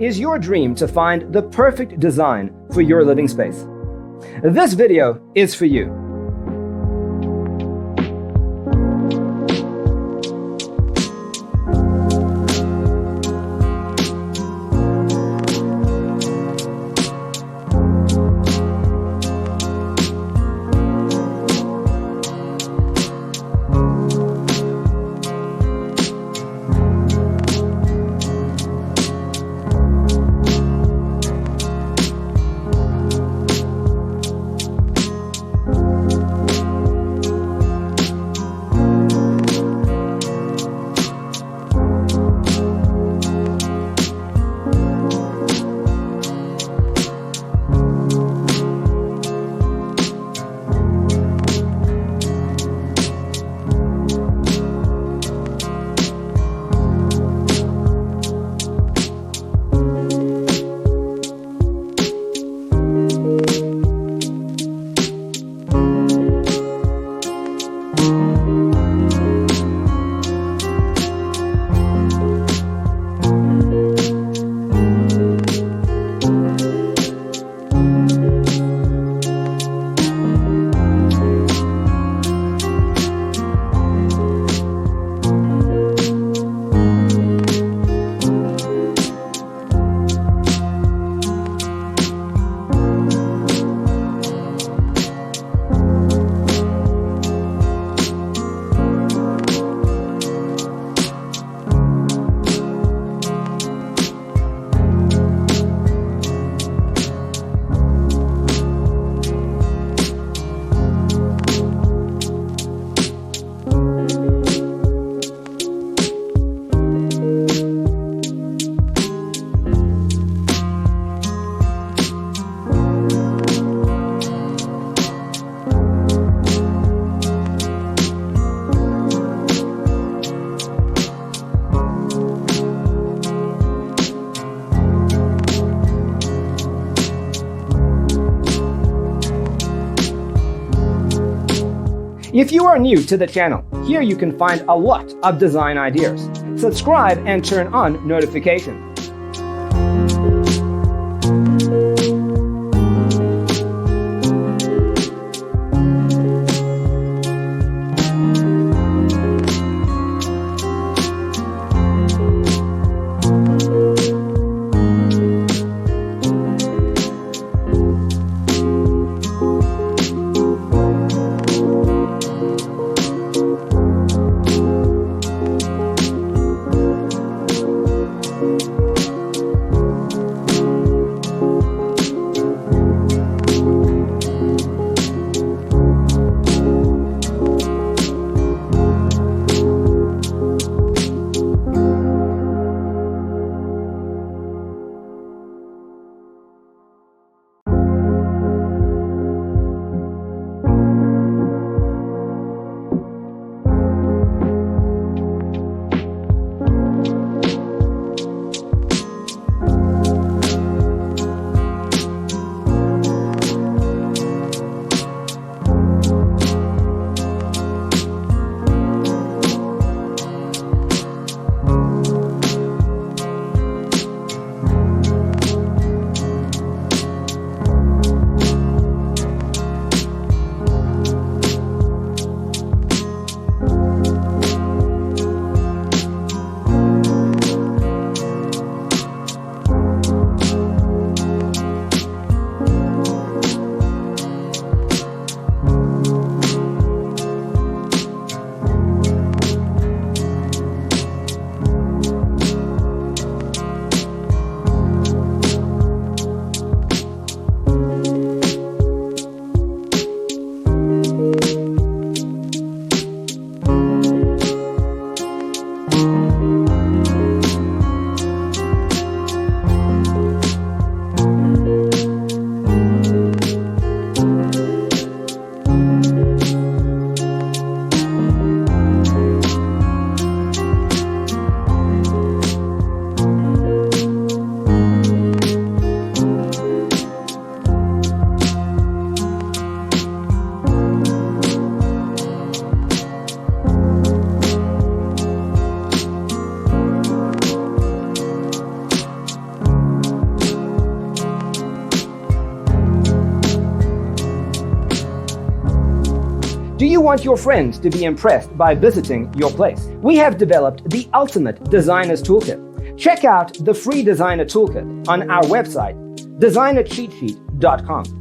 is your dream to find the perfect design for your living space? This video is for you. If you are new to the channel, here you can find a lot of design ideas. Subscribe and turn on notifications. you. Do you want your friends to be impressed by visiting your place? We have developed the ultimate designer's toolkit. Check out the free designer toolkit on our website, designercheatsheet.com.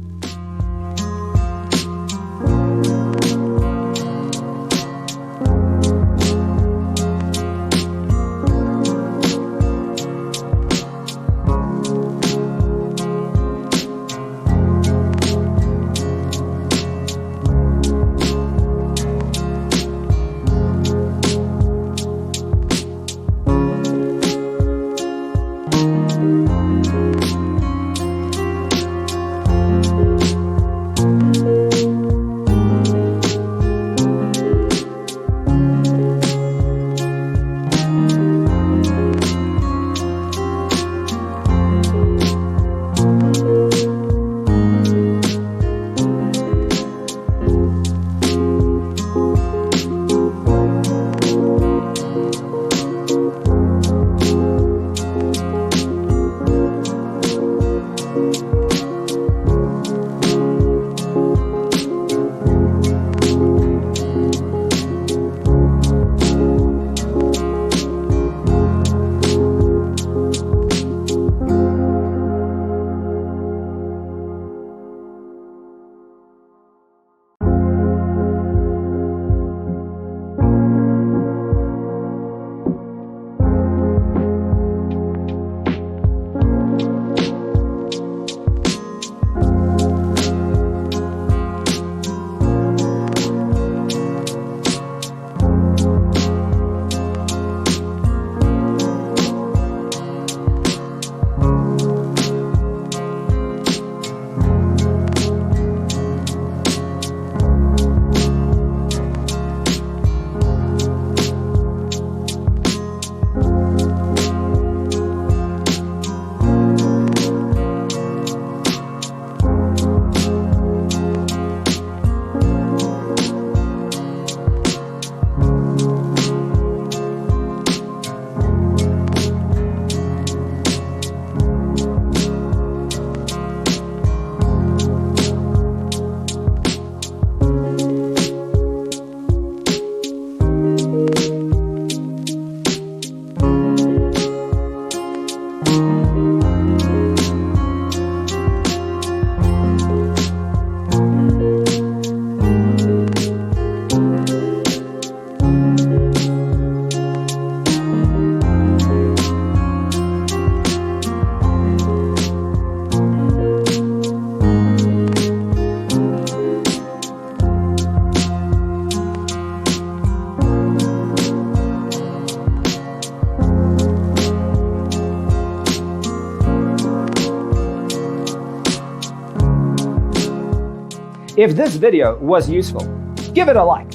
If this video was useful, give it a like.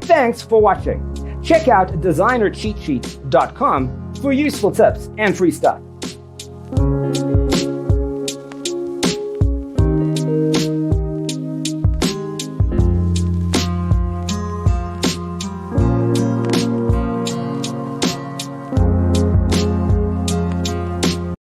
Thanks for watching. Check out designercheatsheet.com for useful tips and free stuff.